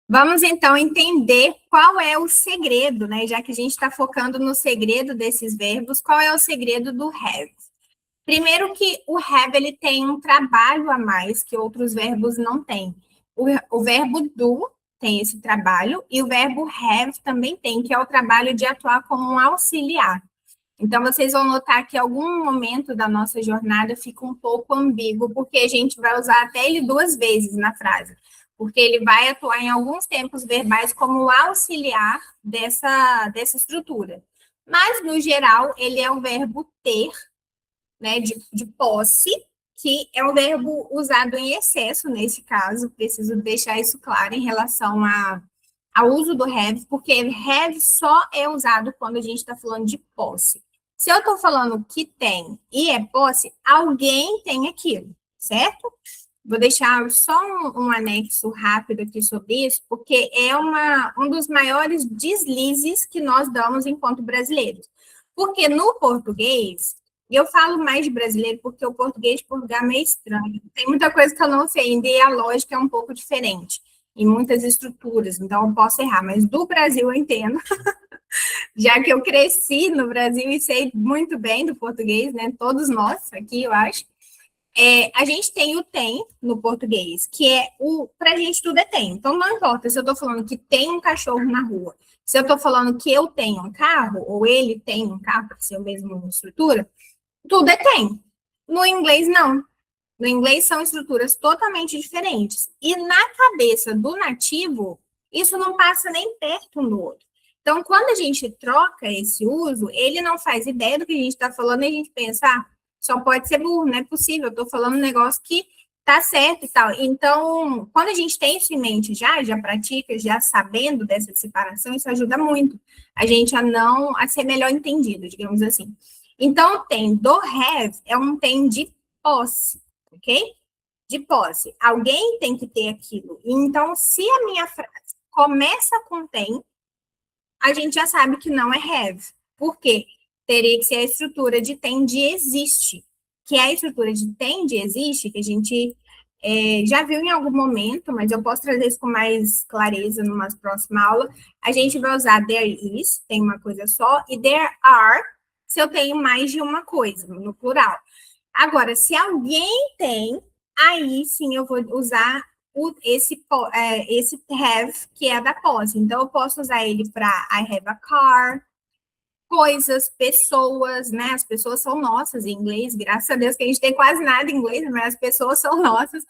Vamos então entender qual é o segredo, né? Já que a gente está focando no segredo desses verbos, qual é o segredo do have? Primeiro que o have ele tem um trabalho a mais que outros verbos não têm. O verbo do tem esse trabalho e o verbo have também tem, que é o trabalho de atuar como um auxiliar. Então, vocês vão notar que em algum momento da nossa jornada fica um pouco ambíguo, porque a gente vai usar até ele duas vezes na frase, porque ele vai atuar em alguns tempos verbais como auxiliar dessa estrutura. Mas, no geral, ele é o verbo ter, né, de posse, que é um verbo usado em excesso nesse caso, preciso deixar isso claro em relação ao uso do have, porque have só é usado quando a gente está falando de posse. Se eu estou falando que tem e é posse, alguém tem aquilo, certo? Vou deixar só um anexo rápido aqui sobre isso, porque é um dos maiores deslizes que nós damos enquanto brasileiros. Porque no português, e eu falo mais de brasileiro porque o português de Portugal é meio estranho. Tem muita coisa que eu não sei ainda e a lógica é um pouco diferente em muitas estruturas, então eu posso errar, mas do Brasil eu entendo, já que eu cresci no Brasil e sei muito bem do português, né? Todos nós aqui, eu acho. A gente tem o tem no português, que é para a gente tudo é tem. Então não importa se eu estou falando que tem um cachorro na rua, se eu estou falando que eu tenho um carro, ou ele tem um carro, para ser a mesma estrutura, tudo é tem. No inglês, não. No inglês são estruturas totalmente diferentes. E na cabeça do nativo, isso não passa nem perto um do outro. Então, quando a gente troca esse uso, ele não faz ideia do que a gente está falando e a gente pensa, só pode ser burro, não é possível, eu estou falando um negócio que tá certo e tal. Então, quando a gente tem isso em mente já pratica, já sabendo dessa separação, isso ajuda muito a gente a ser melhor entendido, digamos assim. Então, tem do have é um tem de posse, ok? De posse. Alguém tem que ter aquilo. Então, se a minha frase começa com tem, a gente já sabe que não é have. Por quê? Teria que ser a estrutura de tem de existe, que é a estrutura de tem de existe, que a gente já viu em algum momento, mas eu posso trazer isso com mais clareza numa próxima aula. A gente vai usar there is, tem uma coisa só, e there are, se eu tenho mais de uma coisa, no plural. Agora, se alguém tem, aí sim eu vou usar esse have, que é da posse. Então, eu posso usar ele para I have a car, coisas, pessoas, né? As pessoas são nossas em inglês, graças a Deus que a gente tem quase nada em inglês, mas as pessoas são nossas.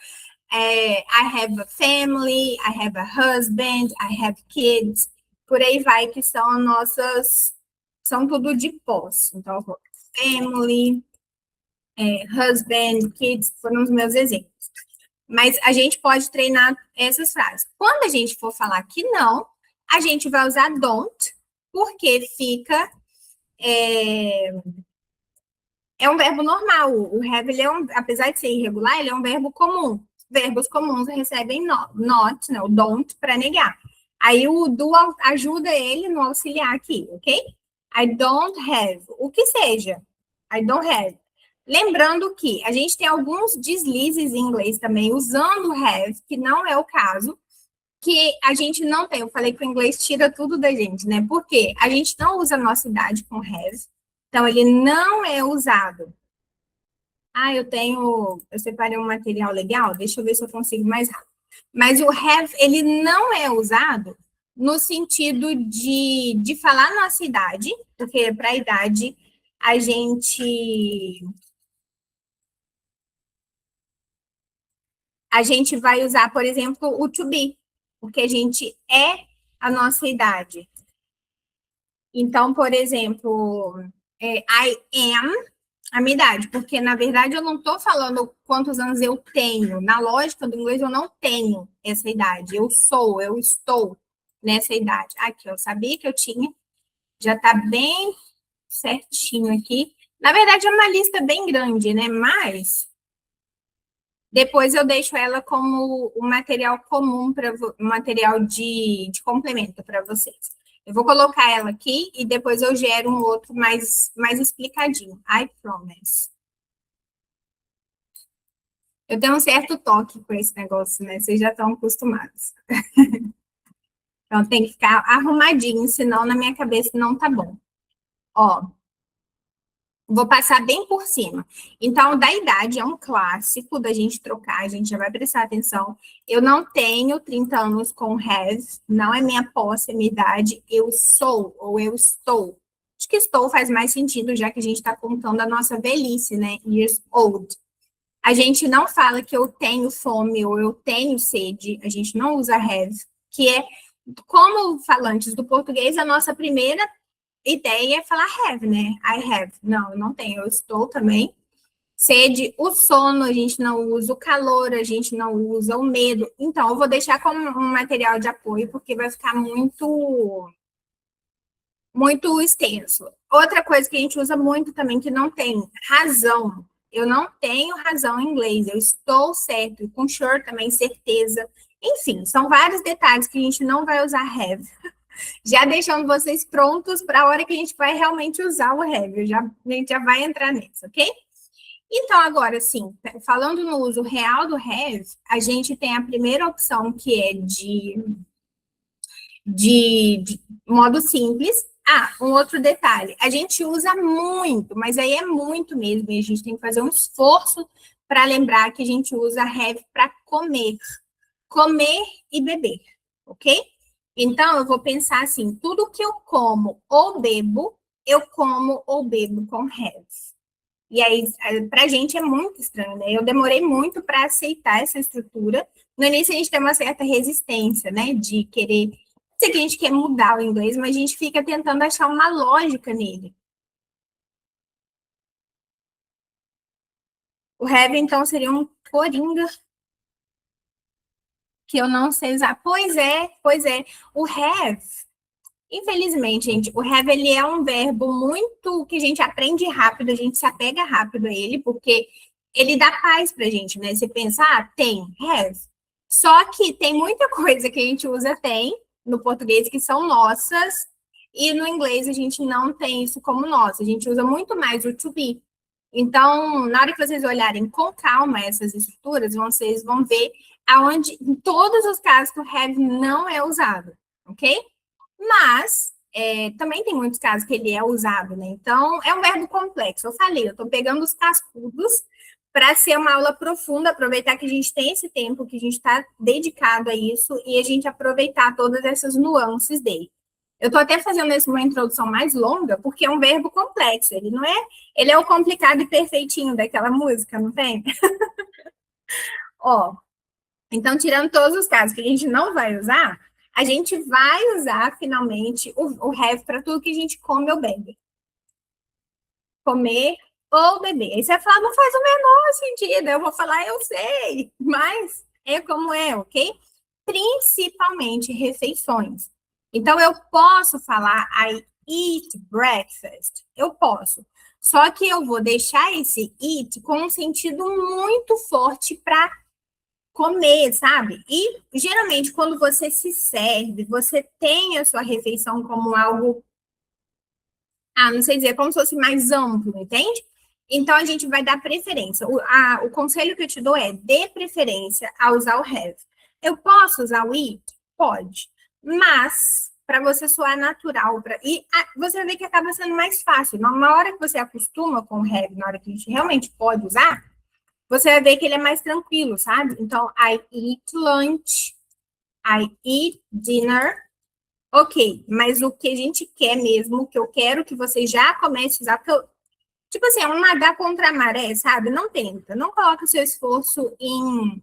I have a family, I have a husband, I have kids, por aí vai, que são nossas, são tudo de posse. Então, family, husband, kids, foram os meus exemplos. Mas a gente pode treinar essas frases. Quando a gente for falar que não, a gente vai usar don't, porque fica. É um verbo normal. O have, apesar de ser irregular, ele é um verbo comum. Verbos comuns recebem not, né, o don't, para negar. Aí o do ajuda ele no auxiliar aqui, ok? I don't have. O que seja. I don't have. Lembrando que a gente tem alguns deslizes em inglês também usando have, que não é o caso, que a gente não tem. Eu falei que o inglês tira tudo da gente, né? Porque a gente não usa a nossa idade com have, então ele não é usado. Eu separei um material legal, deixa eu ver se eu consigo mais rápido. Mas o have, ele não é usado no sentido de falar nossa idade, porque para a idade a gente vai usar, por exemplo, o to be, porque a gente é a nossa idade. Então, por exemplo, I am a minha idade, porque na verdade eu não estou falando quantos anos eu tenho. Na lógica do inglês, eu não tenho essa idade. Eu estou nessa idade. Aqui, eu sabia que eu tinha, já está bem certinho aqui. Na verdade, é uma lista bem grande, né? Mas depois eu deixo ela como um material comum, um material de complemento para vocês. Eu vou colocar ela aqui e depois eu gero um outro mais explicadinho. I promise. Eu tenho um certo toque com esse negócio, né? Vocês já estão acostumados. Então tem que ficar arrumadinho, senão na minha cabeça não tá bom. Ó, vou passar bem por cima. Então, da idade é um clássico da gente trocar, a gente já vai prestar atenção. Eu não tenho 30 anos com have, não é minha posse, é minha idade. Eu sou ou eu estou. Acho que estou faz mais sentido, já que a gente está contando a nossa velhice, né? Years old. A gente não fala que eu tenho fome ou eu tenho sede, a gente não usa have, que é, como falantes do português, a nossa primeira ideia é falar have, né? I have. Não, eu não tenho, eu estou também. Sede, o sono a gente não usa, o calor a gente não usa, o medo. Então, eu vou deixar como um material de apoio, porque vai ficar muito extenso. Outra coisa que a gente usa muito também, que não tem razão. Eu não tenho razão em inglês, eu estou certo. E com sure também, certeza. Enfim, são vários detalhes que a gente não vai usar have. Já deixando vocês prontos para a hora que a gente vai realmente usar o have. A gente já vai entrar nisso, ok? Então, agora, sim, falando no uso real do have, a gente tem a primeira opção, que é de modo simples. Ah, um outro detalhe, a gente usa muito, mas aí é muito mesmo, e a gente tem que fazer um esforço para lembrar que a gente usa have para comer e beber, ok? Então, eu vou pensar assim, tudo que eu como ou bebo, eu como ou bebo com have. E aí, para a gente é muito estranho, né? Eu demorei muito para aceitar essa estrutura. No início, a gente tem uma certa resistência, né? De querer. Não sei que a gente quer mudar o inglês, mas a gente fica tentando achar uma lógica nele. O have, então, seria um coringa que eu não sei usar. Pois é, pois é. O have, infelizmente, gente, o have ele é um verbo muito que a gente aprende rápido, a gente se apega rápido a ele, porque ele dá paz pra gente, né? Você pensa, ah, tem, have. Só que tem muita coisa que a gente usa tem no português que são nossas, e no inglês a gente não tem isso como nosso. A gente usa muito mais o to be. Então, na hora que vocês olharem com calma essas estruturas, vocês vão ver aonde, em todos os casos que o have não é usado, ok? Mas também tem muitos casos que ele é usado, né? Então, é um verbo complexo. Eu falei, eu estou pegando os cascudos para ser uma aula profunda, aproveitar que a gente tem esse tempo, que a gente está dedicado a isso, e a gente aproveitar todas essas nuances dele. Eu estou até fazendo uma introdução mais longa, porque é um verbo complexo. Ele não é, ele é o complicado e perfeitinho daquela música, não tem? Ó, então, tirando todos os casos que a gente não vai usar, a gente vai usar finalmente o have para tudo que a gente come ou bebe. Comer ou beber. Aí você vai falar, não faz o menor sentido. Eu vou falar, eu sei, mas é como é, ok? Principalmente refeições. Então, eu posso falar I eat breakfast. Eu posso. Só que eu vou deixar esse eat com um sentido muito forte para comer, sabe? E geralmente, quando você se serve, você tem a sua refeição como algo, não sei dizer, como se fosse mais amplo, entende? Então, a gente vai dar preferência. O conselho que eu te dou é dê preferência a usar o have. Eu posso usar o it? Pode. Mas, para você soar natural, você vê que acaba sendo mais fácil. Na hora que você acostuma com o have, na hora que a gente realmente pode usar, você vai ver que ele é mais tranquilo, sabe? Então, I eat lunch, I eat dinner. Ok, mas o que a gente quer mesmo, o que eu quero que você já comece a usar, porque tipo assim, é um nadar contra a maré, sabe? Não tenta, não coloca o seu esforço em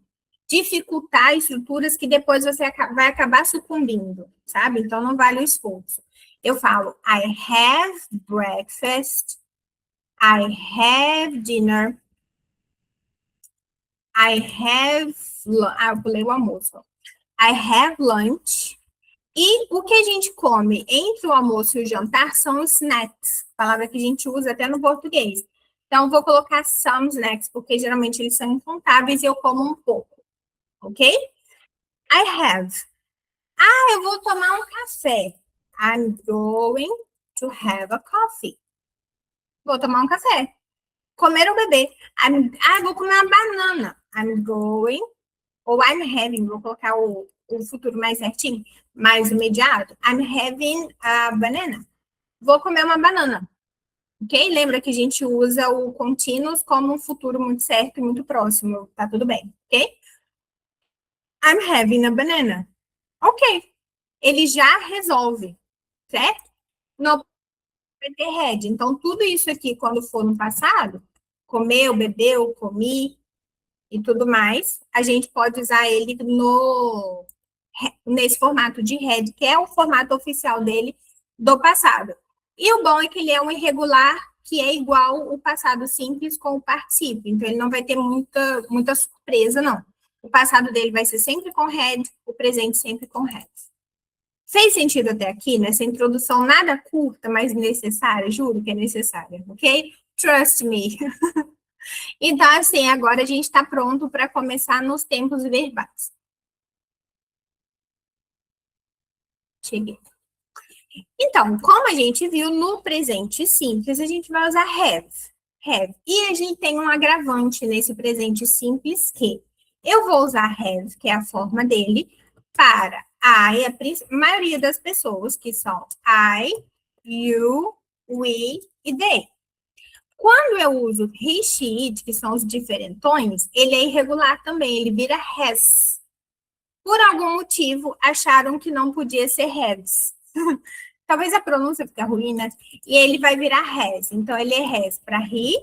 dificultar estruturas que depois você vai acabar sucumbindo, sabe? Então, não vale o esforço. Eu falo, I have breakfast, I have dinner, I have. Eu pulei o almoço. I have lunch. E o que a gente come entre o almoço e o jantar são os snacks, palavra que a gente usa até no português. Então, vou colocar some snacks, porque geralmente eles são incontáveis e eu como um pouco, ok? I have. Eu vou tomar um café. I'm going to have a coffee. Vou tomar um café. Comer ou beber. Vou comer uma banana. I'm going, ou I'm having, vou colocar o o futuro mais certinho, mais imediato. I'm having a banana. Vou comer uma banana. Ok? Lembra que a gente usa o continuous como um futuro muito certo e muito próximo. Tá tudo bem, ok? I'm having a banana. Ok. Ele já resolve, certo? Não vai ter had. Então, tudo isso aqui, quando for no passado, comeu, bebeu, comi e tudo mais, a gente pode usar ele nesse formato de had, que é o formato oficial dele do passado. E o bom é que ele é um irregular que é igual o passado simples com o particípio. Então, ele não vai ter muita surpresa, não. O passado dele vai ser sempre com had, o presente sempre com has. Fez sentido até aqui, nessa introdução nada curta, mas necessária? Juro que é necessária, ok? Trust me. Então, assim, agora a gente está pronto para começar nos tempos verbais. Cheguei. Então, como a gente viu no presente simples, a gente vai usar have. Have. E a gente tem um agravante nesse presente simples que eu vou usar have, que é a forma dele, para I, a maioria das pessoas, que são I, you, we e they. Quando eu uso he, she, it, que são os diferentões, ele é irregular também, ele vira has. Por algum motivo, acharam que não podia ser has. Talvez a pronúncia fique ruim, né? E ele vai virar has. Então, ele é has para he,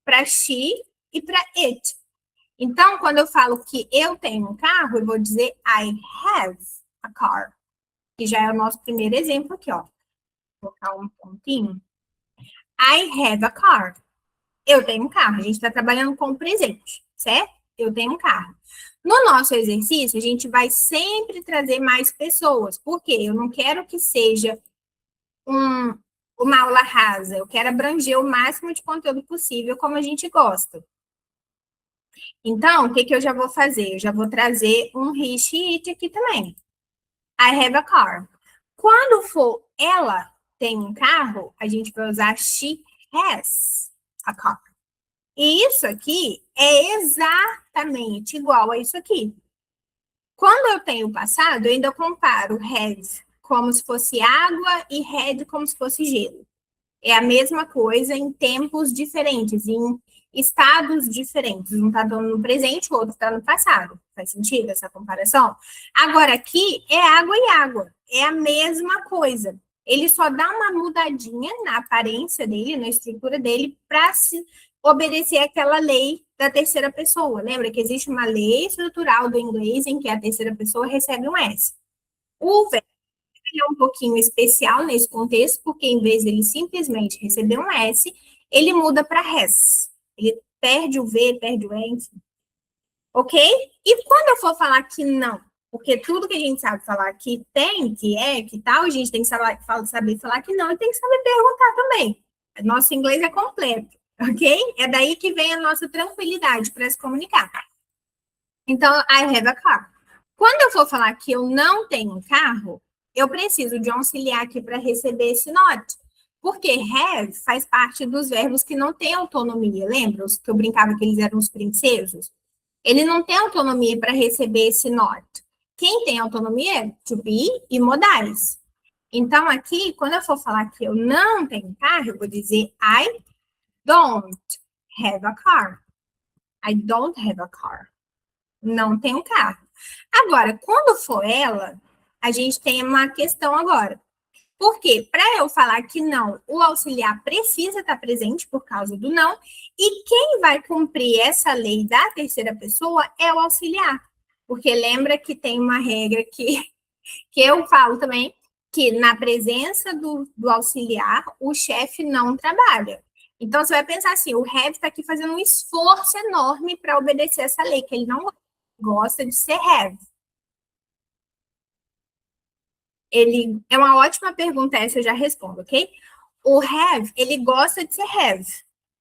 para she e para it. Então, quando eu falo que eu tenho um carro, eu vou dizer I have a car. Que já é o nosso primeiro exemplo aqui, ó. Vou colocar um pontinho. I have a car. Eu tenho um carro. A gente está trabalhando com o presente, certo? Eu tenho um carro. No nosso exercício, a gente vai sempre trazer mais pessoas. Por quê? Eu não quero que seja uma aula rasa. Eu quero abranger o máximo de conteúdo possível, como a gente gosta. Então, o que, que eu já vou fazer? Eu já vou trazer um he, she, it aqui também. I have a car. Quando for ela tem um carro, a gente vai usar she has a car. E isso aqui é exatamente igual a isso aqui. Quando eu tenho o passado, eu ainda comparo has como se fosse água e had como se fosse gelo. É a mesma coisa em tempos diferentes, em estados diferentes. Um está no presente, o outro está no passado. Faz sentido essa comparação? Agora, aqui é água e água. É a mesma coisa. Ele só dá uma mudadinha na aparência dele, na estrutura dele, para se obedecer àquela lei da terceira pessoa. Lembra que existe uma lei estrutural do inglês em que a terceira pessoa recebe um S. O verbo é um pouquinho especial nesse contexto, porque em vez de ele simplesmente receber um S, ele muda para has. Ele perde o V, perde o E, enfim. Ok? E quando eu for falar que não, porque tudo que a gente sabe falar que tem, que é, que tal, a gente tem que saber falar que não e tem que saber perguntar também. Nosso inglês é completo, ok? É daí que vem a nossa tranquilidade para se comunicar. Então, I have a car. Quando eu for falar que eu não tenho um carro, eu preciso de um auxiliar aqui para receber esse not. Porque have faz parte dos verbos que não têm autonomia. Lembra os que eu brincava que eles eram os princesos? Ele não tem autonomia para receber esse not. Quem tem autonomia é to be e modais. Então, aqui, quando eu for falar que eu não tenho carro, eu vou dizer I don't have a car. I don't have a car. Não tenho carro. Agora, quando for ela, a gente tem uma questão agora. Porque para eu falar que não, o auxiliar precisa estar presente por causa do não, e quem vai cumprir essa lei da terceira pessoa é o auxiliar. Porque lembra que tem uma regra que eu falo também, que na presença do auxiliar, o chefe não trabalha. Então, você vai pensar assim, o have está aqui fazendo um esforço enorme para obedecer essa lei, que ele não gosta de ser have. Ele é uma ótima pergunta, essa eu já respondo, ok? O have, ele gosta de ser have.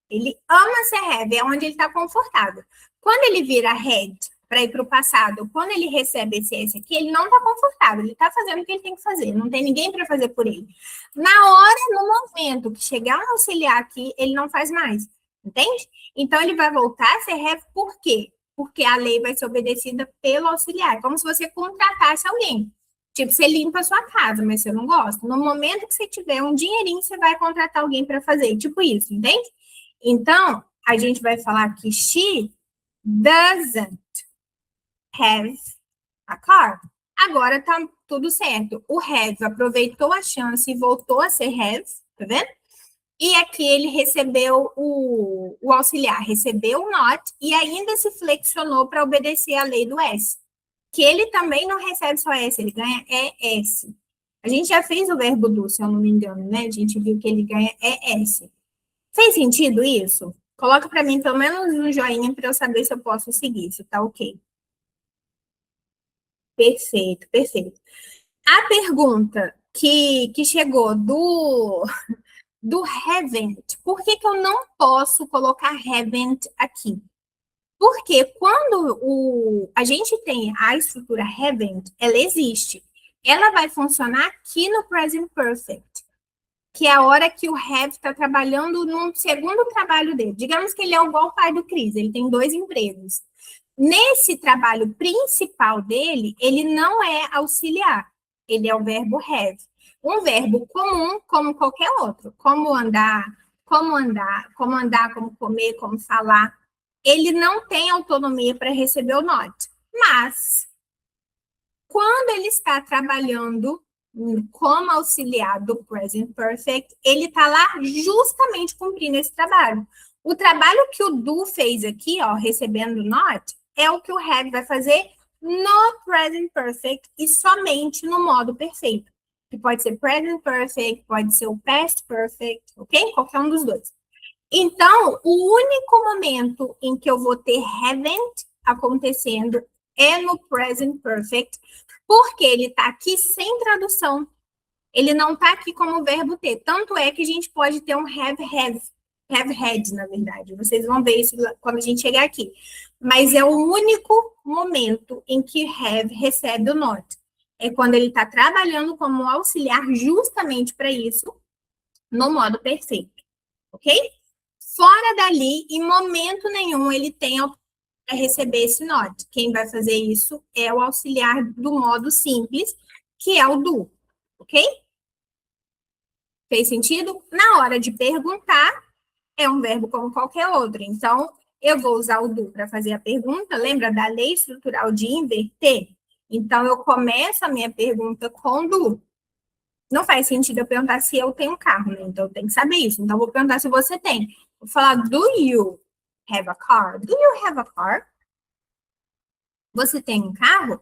Ele ama ser have, é onde ele está confortável. Quando ele vira had para ir para o passado, quando ele recebe esse S aqui, ele não está confortável, ele está fazendo o que ele tem que fazer, não tem ninguém para fazer por ele. Na hora, no momento que chegar um auxiliar aqui, ele não faz mais, entende? Então, ele vai voltar a ser have por quê? porque a lei vai ser obedecida pelo auxiliar. É como se você contratasse alguém. Tipo, você limpa a sua casa, mas você não gosta. No momento que você tiver um dinheirinho, você vai contratar alguém para fazer. Tipo isso, entende? Então, a gente vai falar que she doesn't have a car. Agora tá tudo certo. O have aproveitou a chance e voltou a ser have, tá vendo? E aqui ele recebeu o auxiliar, recebeu o not e ainda se flexionou para obedecer a lei do S. Que ele também não recebe só S, ele ganha ES. A gente já fez o verbo do, se eu não me engano, né? A gente viu que ele ganha ES. Fez sentido isso? Coloca para mim pelo menos um joinha para eu saber se eu posso seguir, se tá ok. Perfeito, perfeito. A pergunta que chegou do haven't, por que eu não posso colocar haven't aqui? Porque quando a gente tem a estrutura haven't, ela existe. Ela vai funcionar aqui no present perfect, que é a hora que o have está trabalhando num segundo trabalho dele. Digamos que ele é igual o pai do Chris, ele tem 2 empregos. Nesse trabalho principal dele, ele não é auxiliar, ele é o verbo have. Um verbo comum, como qualquer outro, como andar, como comer, como falar. Ele não tem autonomia para receber o not. Mas, quando ele está trabalhando como auxiliar do present perfect, ele está lá justamente cumprindo esse trabalho. O trabalho que o do fez aqui, ó, recebendo not, é o que o have vai fazer no present perfect e somente no modo perfeito. Que pode ser present perfect, pode ser o past perfect, ok? Qualquer um dos dois. Então, o único momento em que eu vou ter haven't acontecendo é no present perfect, porque ele está aqui sem tradução. Ele não está aqui como verbo ter. Tanto é que a gente pode ter um have had, na verdade. Vocês vão ver isso quando a gente chegar aqui. Mas é o único momento em que have recebe o not. É quando ele está trabalhando como auxiliar justamente para isso, no modo perfeito. Ok? Fora dali, em momento nenhum, ele tem para receber esse not. Quem vai fazer isso é o auxiliar do modo simples, que é o do. Ok? Fez sentido? Na hora de perguntar, é um verbo como qualquer outro. Então, eu vou usar o do para fazer a pergunta. Lembra da lei estrutural de inverter? Então, eu começo a minha pergunta com do. Não faz sentido eu perguntar se eu tenho um carro, né? Então, eu tenho que saber isso. Então, eu vou perguntar se você tem. Vou falar, do you have a car? Do you have a car? Você tem um carro?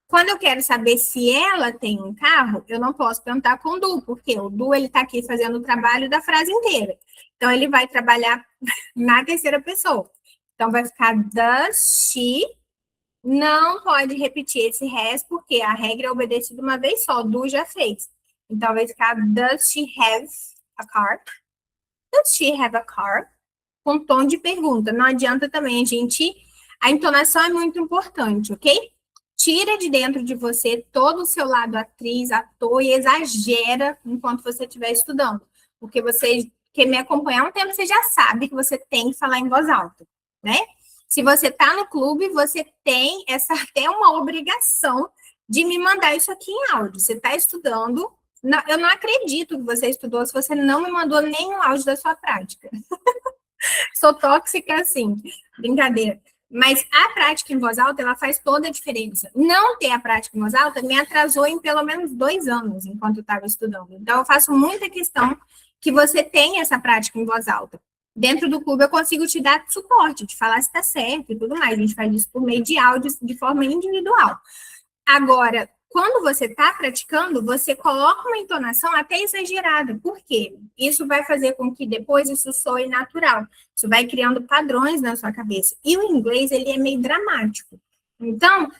Quando eu quero saber se ela tem um carro, eu não posso perguntar com o do, porque o do, ele está aqui fazendo o trabalho da frase inteira. Então, ele vai trabalhar na terceira pessoa. Então, vai ficar does she. Não pode repetir esse has, porque a regra é obedecida uma vez só. Do já fez. Então, vai ficar does she have a car? Does she have a car? Com tom de pergunta. Não adianta também a gente... A entonação é muito importante, ok? Tira de dentro de você todo o seu lado atriz, ator e exagera enquanto você estiver estudando. Porque você, quem me acompanhar há um tempo, você já sabe que você tem que falar em voz alta, né? Se você está no clube, você tem essa até uma obrigação de me mandar isso aqui em áudio. Você está estudando... eu não acredito que você estudou se você não me mandou nenhum áudio da sua prática. Sou tóxica assim, brincadeira. Mas a prática em voz alta, ela faz toda a diferença. Não ter a prática em voz alta me atrasou em pelo menos 2 anos, enquanto eu estava estudando. Então, eu faço muita questão que você tenha essa prática em voz alta. Dentro do clube, eu consigo te dar suporte, te falar se está certo e tudo mais. A gente faz isso por meio de áudios, de forma individual. Agora, quando você está praticando, você coloca uma entonação até exagerada. Por quê? Isso vai fazer com que depois isso soe natural. Isso vai criando padrões na sua cabeça. E o inglês, ele é meio dramático. Então,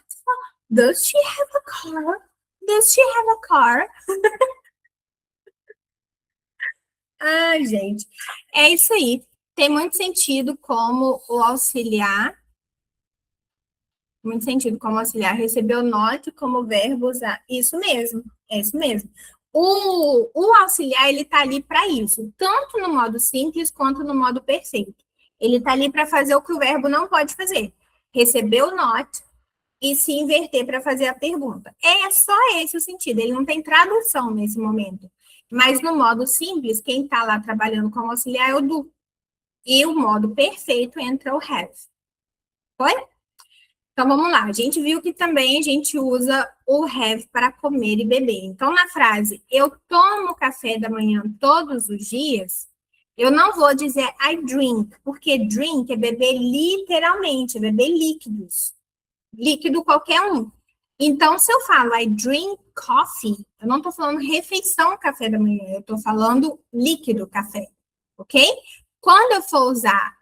does she have a car? Does she have a car? Ai, gente, é isso aí. Tem muito sentido como o auxiliar receber o not como verbo usar. Isso mesmo, é isso mesmo. O auxiliar, ele está ali para isso, tanto no modo simples quanto no modo perfeito. Ele está ali para fazer o que o verbo não pode fazer. receber o not e se inverter para fazer a pergunta. É só esse o sentido, ele não tem tradução nesse momento. Mas no modo simples, quem está lá trabalhando como auxiliar é o do. E o modo perfeito entra o have. Foi? Então vamos lá. A gente viu que também a gente usa o have para comer e beber. Então na frase eu tomo café da manhã todos os dias, eu não vou dizer I drink, porque drink é beber literalmente, é beber líquidos. Líquido qualquer um. Então, se eu falo I drink coffee, eu não estou falando refeição café da manhã, eu estou falando líquido café, ok? Quando eu for usar,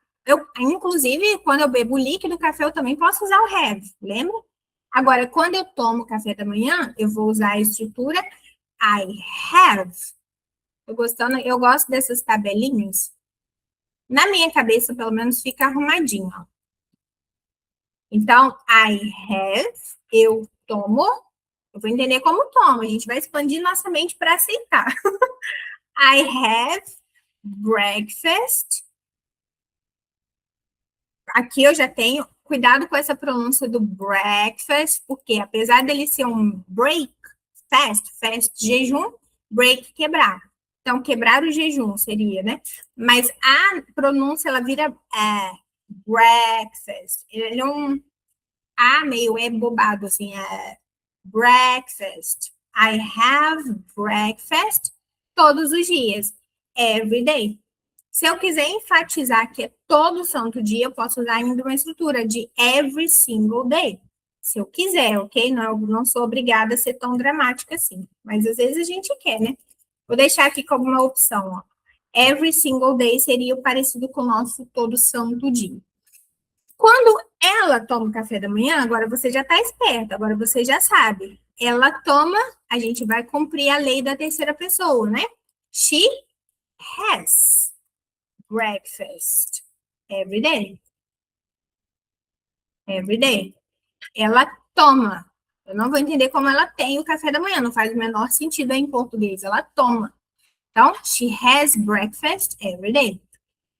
inclusive, quando eu bebo líquido café, eu também posso usar o have, lembra? Agora, quando eu tomo café da manhã, eu vou usar a estrutura I have. Eu gosto dessas tabelinhas. Na minha cabeça, pelo menos, fica arrumadinho, ó. Então, I have, eu tomo, eu vou entender como tomo, a gente vai expandir nossa mente para aceitar. I have breakfast. Aqui eu já tenho cuidado com essa pronúncia do breakfast, porque apesar dele ser um break, fast, jejum, break, quebrar. Então, quebrar o jejum seria, né? Mas a pronúncia, ela vira breakfast. Ele é um meio bobado, assim, breakfast. I have breakfast todos os dias, every day. Se eu quiser enfatizar que é todo santo dia, eu posso usar ainda uma estrutura de every single day. Se eu quiser, ok? Não sou obrigada a ser tão dramática assim. Mas às vezes a gente quer, né? Vou deixar aqui como uma opção, ó. Every single day seria o parecido com o nosso todo santo dia. Quando ela toma o café da manhã, agora você já está esperta, agora você já sabe. Ela toma, a gente vai cumprir a lei da terceira pessoa, né? She has breakfast every day. Every day. Ela toma. Eu não vou entender como ela tem o café da manhã, não faz o menor sentido em português. Ela toma. Então, she has breakfast every day.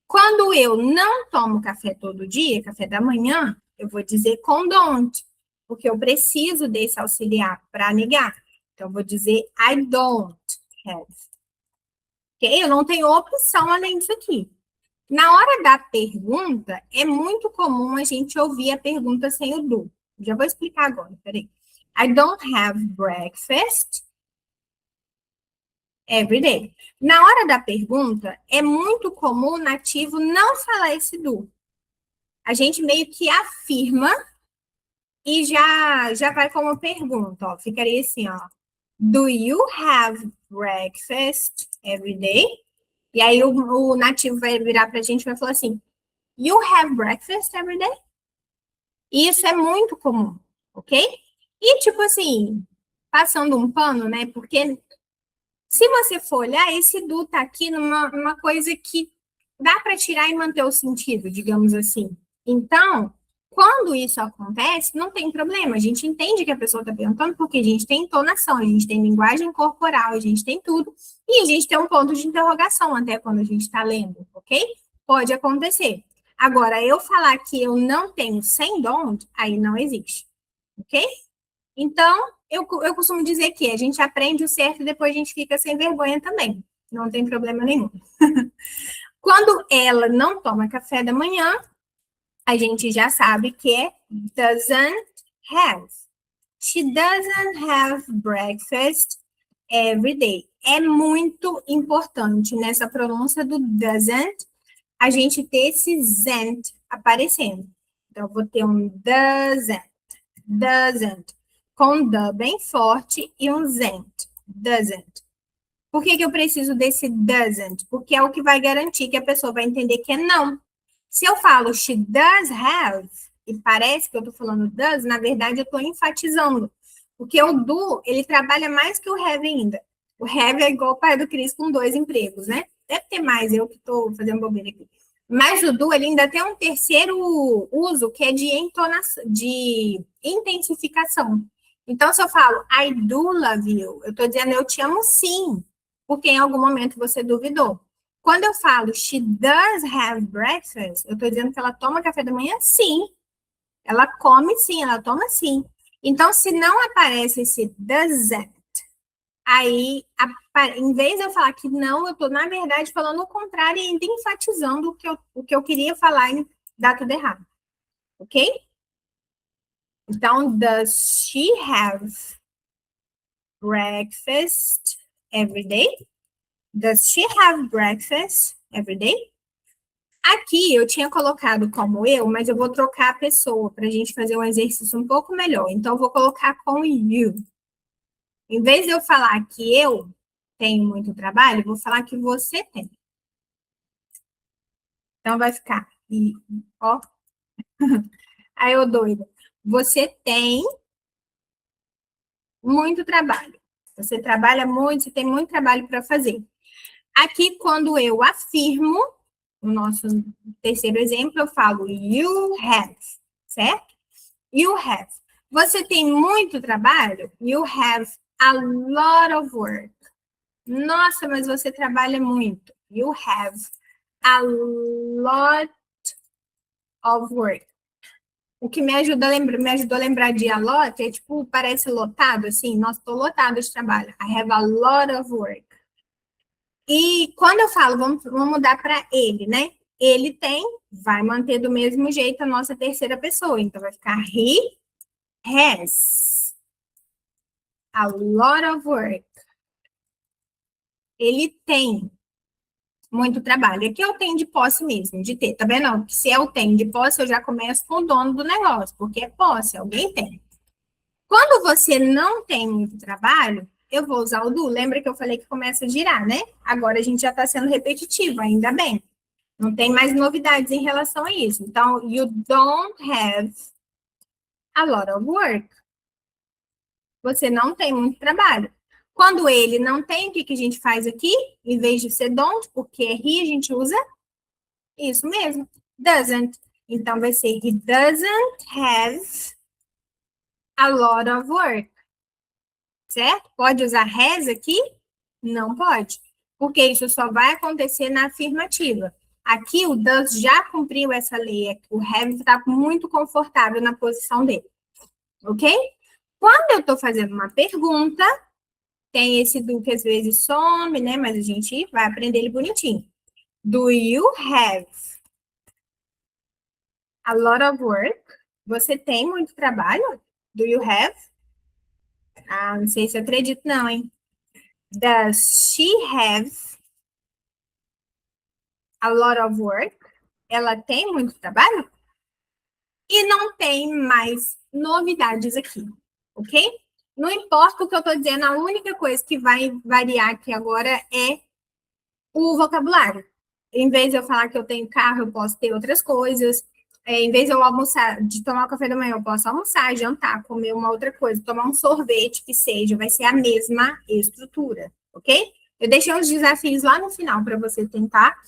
Quando eu não tomo café todo dia, café da manhã, eu vou dizer com don't, porque eu preciso desse auxiliar para negar. Então, eu vou dizer I don't have. Ok? Eu não tenho opção além disso aqui. Na hora da pergunta, é muito comum a gente ouvir a pergunta sem o do. Já vou explicar agora, peraí. I don't have breakfast every day. Na hora da pergunta, é muito comum o nativo não falar esse do. A gente meio que afirma e já vai como pergunta, ó. Ficaria assim, ó. Do you have breakfast every day? E aí o nativo vai virar pra gente e vai falar assim, you have breakfast every day? Isso é muito comum, ok? E tipo assim, passando um pano, né? Porque se você for olhar, esse do tá aqui numa coisa que dá para tirar e manter o sentido, digamos assim. Então, quando isso acontece, não tem problema. A gente entende que a pessoa está perguntando porque a gente tem entonação, a gente tem linguagem corporal, a gente tem tudo. E a gente tem um ponto de interrogação até quando a gente está lendo, ok? Pode acontecer. Agora, eu falar que eu não tenho sem don't, aí não existe, ok? Então, eu costumo dizer que a gente aprende o certo e depois a gente fica sem vergonha também. Não tem problema nenhum. Quando ela não toma café da manhã, a gente já sabe que é doesn't have. She doesn't have breakfast every day. É muito importante nessa pronúncia do doesn't a gente ter esse zent aparecendo. Então, eu vou ter um doesn't, com the bem forte e um zent, doesn't. Por que eu preciso desse doesn't? Porque é o que vai garantir que a pessoa vai entender que é não. Se eu falo she does have, e parece que eu estou falando does, na verdade eu estou enfatizando. Porque o do, ele trabalha mais que o have ainda. O have é igual o pai do Cris com 2 empregos, né? Deve ter mais, eu que estou fazendo bobeira aqui. Mas o do, ele ainda tem um terceiro uso, que é de entonação, de intensificação. Então, se eu falo I do love you, eu estou dizendo eu te amo sim, porque em algum momento você duvidou. Quando eu falo she does have breakfast, eu estou dizendo que ela toma café da manhã sim. Ela come sim, ela toma sim. Então, se não aparece esse doesn't, aí, em vez de eu falar que não, eu estou, na verdade, falando o contrário e ainda enfatizando o que eu queria falar e dá tudo errado. Ok? Então, does she have breakfast every day? Does she have breakfast every day? Aqui eu tinha colocado como eu, mas eu vou trocar a pessoa para a gente fazer um exercício um pouco melhor. Então, eu vou colocar com you. Em vez de eu falar que eu tenho muito trabalho, eu vou falar que você tem. Então, vai ficar, ó, aí eu doida. Você tem muito trabalho. Você trabalha muito, você tem muito trabalho para fazer. Aqui, quando eu afirmo, no nosso terceiro exemplo, eu falo you have, certo? You have. Você tem muito trabalho? You have a lot of work. Nossa, mas você trabalha muito. You have a lot of work. O que me ajudou a lembrar de a lot é tipo, parece lotado, assim, nossa, estou lotado de trabalho. I have a lot of work. E quando eu falo, vamos mudar para ele, né? Ele tem, vai manter do mesmo jeito a nossa terceira pessoa. Então, vai ficar he has a lot of work. Ele tem muito trabalho. Aqui eu tenho de posse mesmo, de ter, tá vendo? Se eu tenho de posse, eu já começo com o dono do negócio, porque é posse, alguém tem. Quando você não tem muito trabalho, eu vou usar o do. Lembra que eu falei que começa a girar, né? Agora a gente já está sendo repetitivo, ainda bem. Não tem mais novidades em relação a isso. Então, you don't have a lot of work. Você não tem muito trabalho. Quando ele não tem, o que a gente faz aqui? Em vez de ser don't, porque é he, a gente usa isso mesmo, doesn't. Então, vai ser he doesn't have a lot of work. Certo? Pode usar has aqui? Não pode. Porque isso só vai acontecer na afirmativa. Aqui o does já cumpriu essa lei. O have está muito confortável na posição dele. Ok? Quando eu estou fazendo uma pergunta, tem esse do que às vezes some, né? Mas a gente vai aprender ele bonitinho. Do you have a lot of work? Você tem muito trabalho? Do you have? Ah, não sei se eu acredito, não, hein? Does she have a lot of work? Ela tem muito trabalho? E não tem mais novidades aqui, ok? Não importa o que eu estou dizendo, a única coisa que vai variar aqui agora é o vocabulário. Em vez de eu falar que eu tenho carro, eu posso ter outras coisas. Em vez de eu almoçar, de tomar o café da manhã, eu posso almoçar, jantar, comer uma outra coisa, tomar um sorvete, que seja, vai ser a mesma estrutura, ok? Eu deixei uns desafios lá no final para você tentar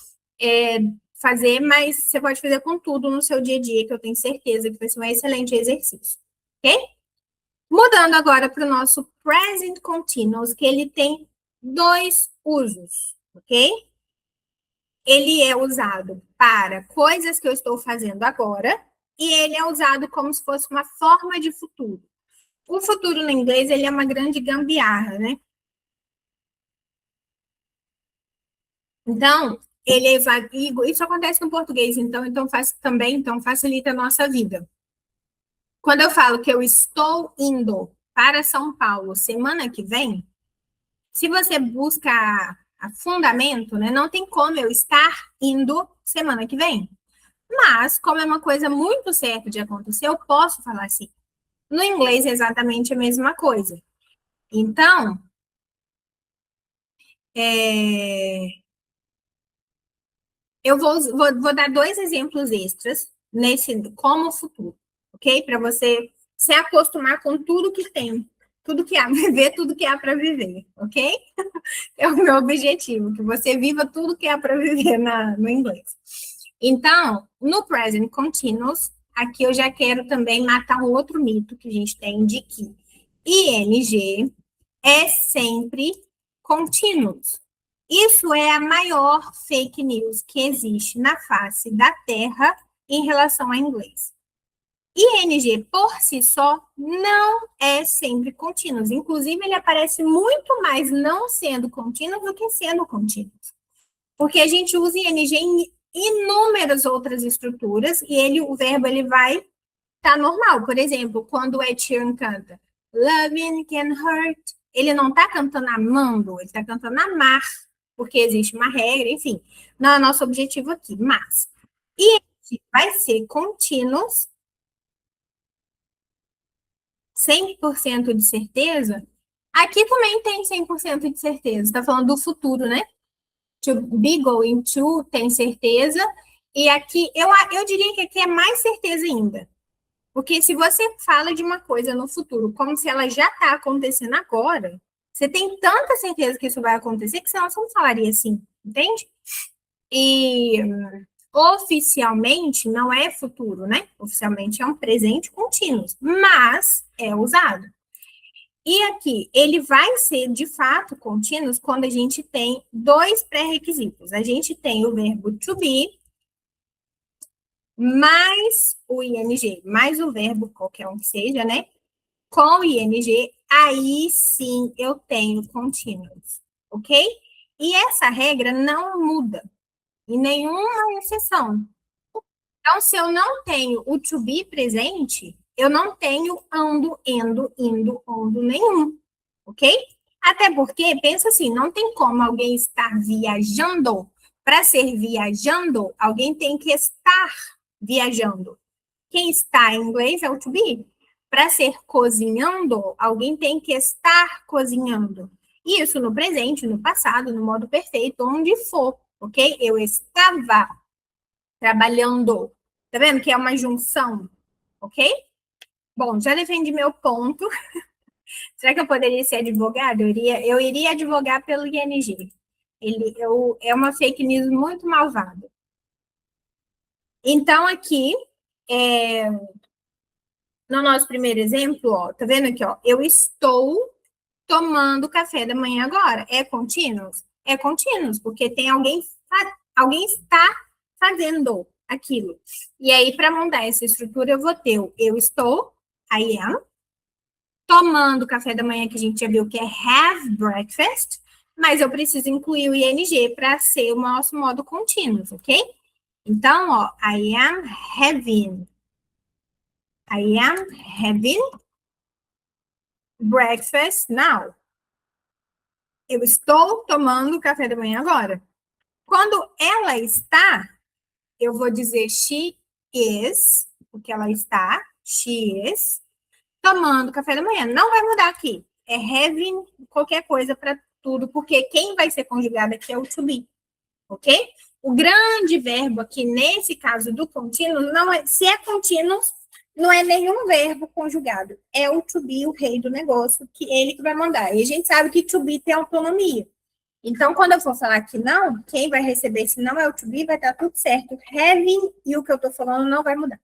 fazer, mas você pode fazer com tudo no seu dia a dia, que eu tenho certeza que vai ser um excelente exercício, ok? Mudando agora para o nosso present continuous, que ele tem dois usos, ok? Ele é usado para coisas que eu estou fazendo agora e ele é usado como se fosse uma forma de futuro. O futuro no inglês, ele é uma grande gambiarra, né? Então, ele é isso acontece no português, então faz também, então facilita a nossa vida. Quando eu falo que eu estou indo para São Paulo semana que vem, se você busca a fundamento, né, não tem como eu estar indo semana que vem. Mas, como é uma coisa muito certa de acontecer, eu posso falar assim. No inglês é exatamente a mesma coisa. Então, eu vou dar dois exemplos extras nesse como futuro, ok? Para você se acostumar com tudo que tem, tudo que há, viver tudo que há para viver, ok? É o meu objetivo, que você viva tudo que há para viver no inglês. Então, no present continuous, aqui eu já quero também matar um outro mito que a gente tem de que ing é sempre continuous. Isso é a maior fake news que existe na face da Terra em relação ao inglês. ING por si só não é sempre contínuo. Inclusive, ele aparece muito mais não sendo contínuo do que sendo contínuo. Porque a gente usa ING em inúmeras outras estruturas e o verbo ele vai estar normal. Por exemplo, quando o Ed Sheeran canta Loving Can Hurt, ele não está cantando amando, ele está cantando amar, porque existe uma regra, enfim. Não é nosso objetivo aqui, mas ING vai ser contínuo 100% de certeza, aqui também tem 100% de certeza. Está falando do futuro, né? To be going to tem certeza. E aqui, eu diria que aqui é mais certeza ainda. Porque se você fala de uma coisa no futuro como se ela já está acontecendo agora, você tem tanta certeza que isso vai acontecer que senão você não falaria assim, entende? E oficialmente não é futuro, né? Oficialmente é um presente contínuo, mas é usado. E aqui, ele vai ser de fato contínuo quando a gente tem dois pré-requisitos. A gente tem o verbo to be, mais o ing, mais o verbo, qualquer um que seja, né? Com o ing, aí sim eu tenho contínuos, ok? E essa regra não muda, em nenhuma exceção. Então, se eu não tenho o to be presente, eu não tenho ando, endo, indo, ondo nenhum, ok? Até porque, pensa assim, não tem como alguém estar viajando. Para ser viajando, alguém tem que estar viajando. Quem está em inglês é o to be. Para ser cozinhando, alguém tem que estar cozinhando. Isso no presente, no passado, no modo perfeito, onde for, ok? Eu estava trabalhando. Tá vendo que é uma junção, ok? Bom, já defendi meu ponto. Será que eu poderia ser advogado? Eu iria advogar pelo ING. É uma fake news muito malvada. Então, aqui, no nosso primeiro exemplo, ó, tá vendo aqui, ó? Eu estou tomando café da manhã agora. É contínuo? É contínuo, porque tem alguém está fazendo aquilo. E aí, para montar essa estrutura, eu vou ter o eu estou, I am, tomando café da manhã, que a gente já viu que é have breakfast, mas eu preciso incluir o ing para ser o nosso modo contínuo, ok? Então, ó, I am having breakfast now. Eu estou tomando café da manhã agora. Quando ela está, eu vou dizer she is, porque ela está, she is, tomando café da manhã. Não vai mudar aqui. É having qualquer coisa para tudo, porque quem vai ser conjugado aqui é o to be, ok? O grande verbo aqui, nesse caso do contínuo, não é, se é contínuo, não é nenhum verbo conjugado. É o to be, o rei do negócio, que ele que vai mandar. E a gente sabe que to be tem autonomia. Então, quando eu for falar que não, quem vai receber se não é o to be, vai estar tudo certo. Having e o que eu estou falando não vai mudar.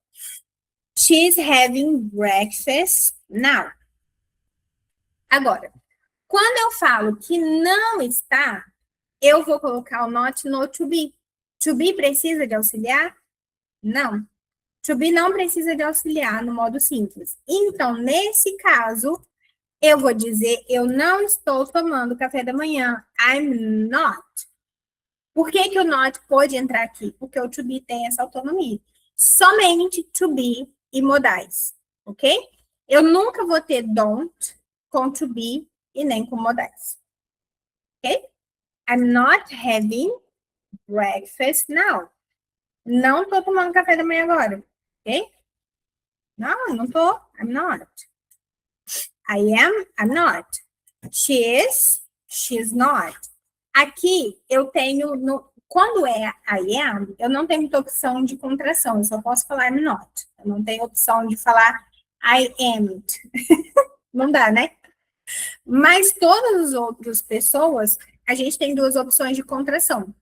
She's having breakfast now. Agora, quando eu falo que não está, eu vou colocar o not no to be. To be precisa de auxiliar? Não. To be não precisa de auxiliar no modo simples. Então, nesse caso, eu vou dizer, eu não estou tomando café da manhã. I'm not. Por que o not pode entrar aqui? Porque o to be tem essa autonomia. Somente to be e modais, ok? Eu nunca vou ter don't com to be e nem com modais. Ok? I'm not having breakfast now. Não tô tomando café da manhã agora, ok? Não tô. I'm not. I am, I'm not. She is, she's not. Aqui eu tenho, quando é I am, eu não tenho muita opção de contração, eu só posso falar I'm not. Eu não tenho opção de falar I am. Não dá, né? Mas todas as outras pessoas, a gente tem duas opções de contração.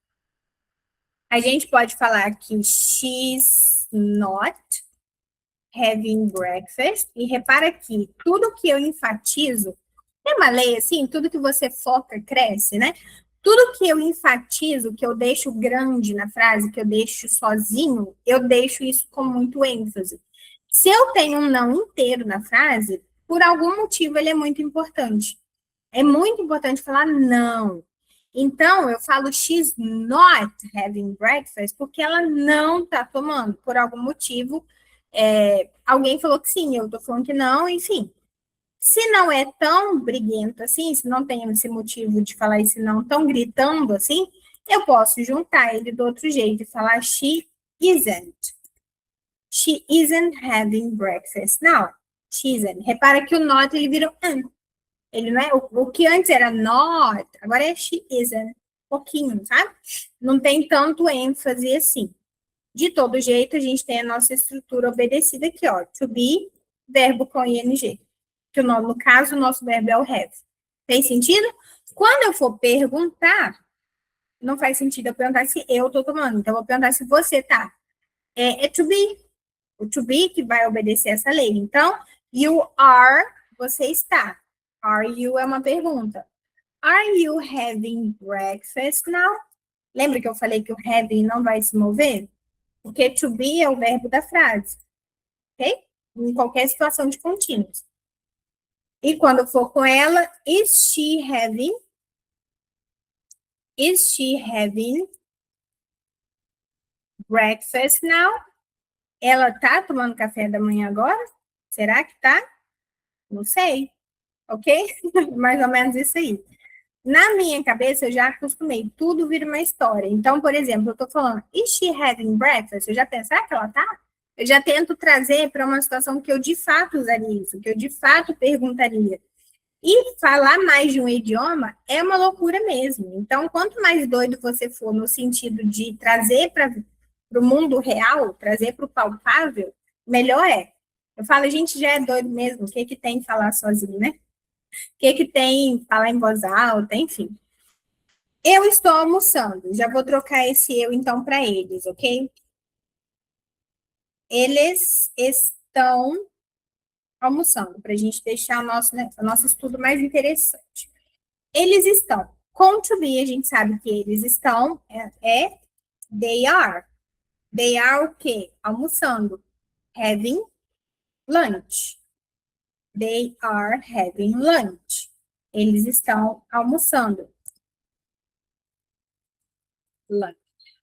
A gente pode falar que she's not having breakfast, e repara que tudo que eu enfatizo, tem uma lei assim, tudo que você foca cresce, né? Tudo que eu enfatizo, que eu deixo grande na frase, que eu deixo sozinho, eu deixo isso com muito ênfase. Se eu tenho um não inteiro na frase, por algum motivo ele é muito importante. É muito importante falar não. Então, eu falo she's not having breakfast porque ela não está tomando, por algum motivo. Alguém falou que sim, eu estou falando que não, enfim. Se não é tão briguento assim, se não tem esse motivo de falar esse não tão gritando assim, eu posso juntar ele do outro jeito e falar she isn't. She isn't having breakfast now. She isn't. Repara que o not ele vira ele não é o que antes era not, agora é she isn't. Pouquinho, sabe? Não tem tanto ênfase assim. De todo jeito, a gente tem a nossa estrutura obedecida aqui, ó. To be, verbo com ing. Que no caso, o nosso verbo é o have. Tem sentido? Quando eu for perguntar, não faz sentido eu perguntar se eu tô tomando. Então, eu vou perguntar se você tá. É to be. O to be que vai obedecer essa lei. Então, you are, você está. Are you é uma pergunta. Are you having breakfast now? Lembra que eu falei que o having não vai se mover? Porque to be é o verbo da frase. Ok? Em qualquer situação de contínuos. E quando for com ela, is she having breakfast now? Ela tá tomando café da manhã agora? Será que tá? Não sei. Ok? Mais ou menos isso aí. Na minha cabeça, eu já acostumei. Tudo vira uma história. Então, por exemplo, eu tô falando, is she having breakfast? Eu já penso, será que ela tá? Eu já tento trazer para uma situação que eu de fato usaria isso, que eu de fato perguntaria. E falar mais de um idioma é uma loucura mesmo. Então, quanto mais doido você for no sentido de trazer para o mundo real, trazer para o palpável, melhor é. Eu falo, a gente já é doido mesmo, o que, que tem falar sozinho, né? O que, que tem falar em voz alta, enfim. Eu estou almoçando. Já vou trocar esse eu, então, para eles, ok? Eles estão almoçando, para a gente deixar o nosso estudo mais interessante. Eles estão. Com to be, a gente sabe que eles estão, they are. They are o quê? Almoçando. Having lunch. They are having lunch. Eles estão almoçando. Lunch.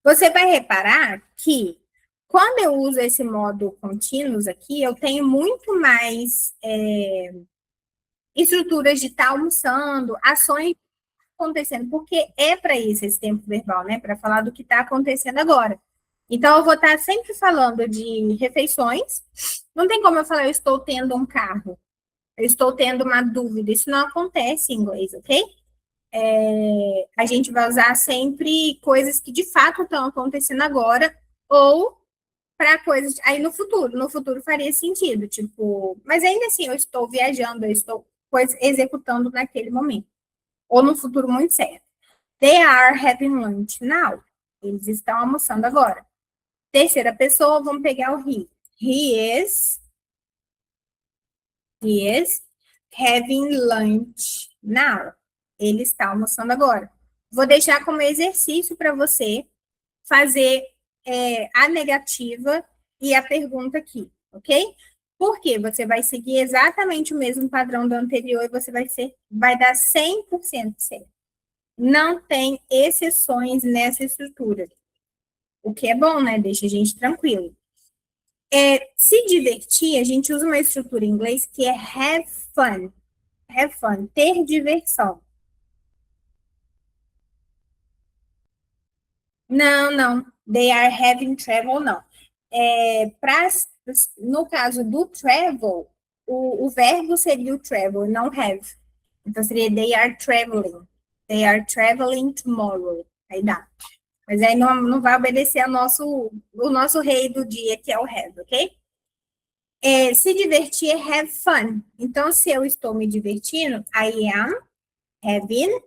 Você vai reparar que quando eu uso esse modo contínuos aqui, eu tenho muito mais estruturas de estar almoçando, ações acontecendo, porque é para isso esse tempo verbal, né? Para falar do que está acontecendo agora. Então, eu vou estar sempre falando de refeições. Não tem como eu falar, eu estou tendo um carro. Eu estou tendo uma dúvida. Isso não acontece em inglês, ok? A gente vai usar sempre coisas que de fato estão acontecendo agora, ou para coisas. Aí no futuro faria sentido, tipo, mas ainda assim eu estou viajando, eu estou executando naquele momento, ou no futuro muito certo. They are having lunch now. Eles estão almoçando agora. Terceira pessoa, vamos pegar o he. He is having lunch now. Ele está almoçando agora. Vou deixar como exercício para você fazer a negativa e a pergunta aqui, ok? Porque você vai seguir exatamente o mesmo padrão do anterior e você vai dar 100% certo. Não tem exceções nessa estrutura. O que é bom, né? Deixa a gente tranquilo. Se divertir, a gente usa uma estrutura em inglês que é have fun. Have fun, ter diversão. Não, não. They are having travel, não. No caso do travel, o verbo seria o travel, não have. Então seria they are traveling. They are traveling tomorrow. Aí dá. Mas aí não vai obedecer o nosso rei do dia, que é o have, ok? Se divertir é have fun. Então, se eu estou me divertindo, I am having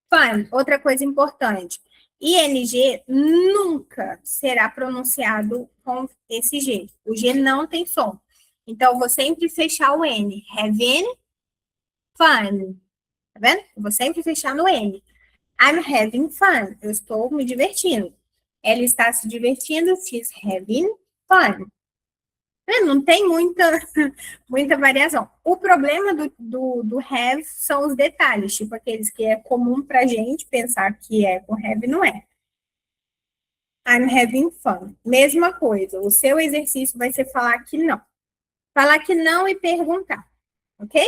fun. Outra coisa importante. ING nunca será pronunciado com esse G. O G não tem som. Então, eu vou sempre fechar o N. Having fun. Tá vendo? Eu vou sempre fechar no N. I'm having fun. Eu estou me divertindo. Ela está se divertindo. She's having fun. Não tem muita variação. O problema do have são os detalhes, tipo aqueles que é comum para a gente pensar que é com have, não é. I'm having fun. Mesma coisa, o seu exercício vai ser falar que não. Falar que não e perguntar, ok?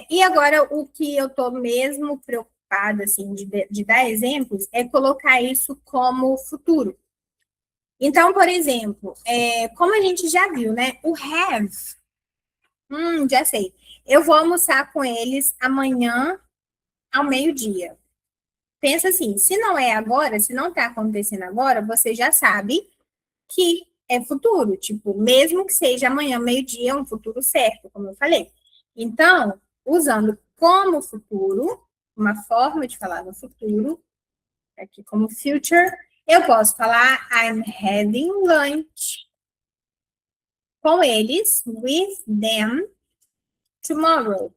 E agora, o que eu estou mesmo preocupada, assim, de dar exemplos, é colocar isso como futuro. Então, por exemplo, como a gente já viu, né? O have, já sei. Eu vou almoçar com eles amanhã ao meio-dia. Pensa assim, se não é agora, se não está acontecendo agora, você já sabe que é futuro. Tipo, mesmo que seja amanhã, meio-dia, é um futuro certo, como eu falei. Então, usando como futuro, uma forma de falar no futuro, aqui como future, eu posso falar I'm having lunch com eles, with them tomorrow.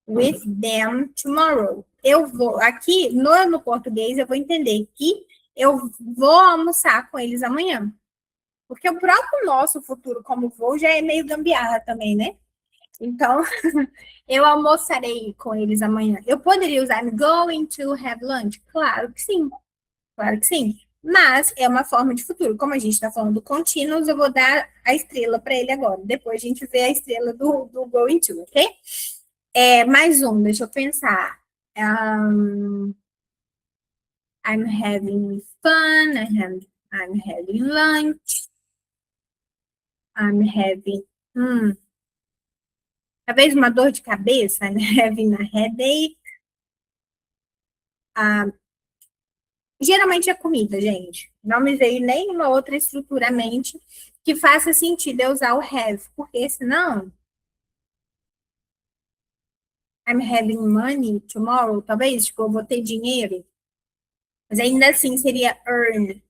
With them tomorrow. Eu vou, aqui no português, eu vou entender que eu vou almoçar com eles amanhã. Porque o próprio nosso futuro como vou já é meio gambiarra também, né? Então, eu almoçarei com eles amanhã. Eu poderia usar I'm going to have lunch? Claro que sim. Claro que sim. Mas é uma forma de futuro. Como a gente está falando contínuos, eu vou dar a estrela para ele agora. Depois a gente vê a estrela do going to, ok? Mais um, deixa eu pensar. I'm having fun. I'm having lunch. I'm having. Talvez uma dor de cabeça, I'm having a headache. Geralmente é comida, gente. Não me veio nenhuma outra estrutura à mente que faça sentido eu usar o have, porque senão I'm having money tomorrow, talvez, tipo, eu vou ter dinheiro, mas ainda assim seria earn.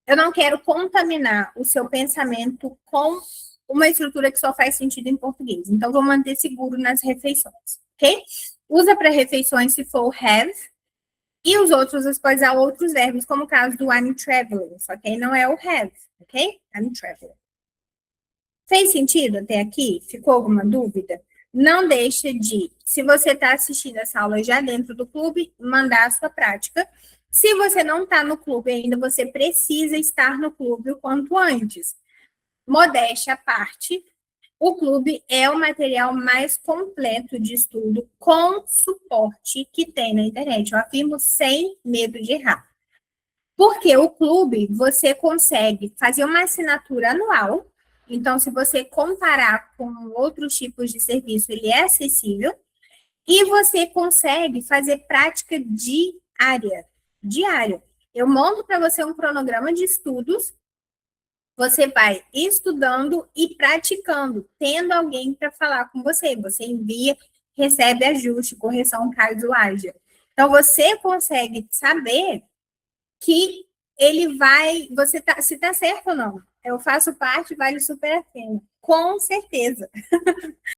Eu não quero contaminar o seu pensamento com uma estrutura que só faz sentido em português. Então, vou manter seguro nas refeições, ok? Usa para refeições se for have, e os outros você pode usar outros verbos, como o caso do I'm traveling, só que aí não é o have, ok? I'm traveling. Fez sentido até aqui? Ficou alguma dúvida? Não deixe de, se você está assistindo essa aula já dentro do clube, mandar a sua prática. Se você não está no clube ainda, você precisa estar no clube o quanto antes. Modéstia à parte, o clube é o material mais completo de estudo com suporte que tem na internet. Eu afirmo sem medo de errar. Porque o clube, você consegue fazer uma assinatura anual. Então, se você comparar com outros tipos de serviço, ele é acessível. E você consegue fazer prática diária. Diária. Eu monto para você um cronograma de estudos. Você vai estudando e praticando, tendo alguém para falar com você. Você envia, recebe ajuste, correção caso haja. Então, você consegue saber que ele vai, se está certo ou não. Eu faço parte, vale super a pena. Com certeza.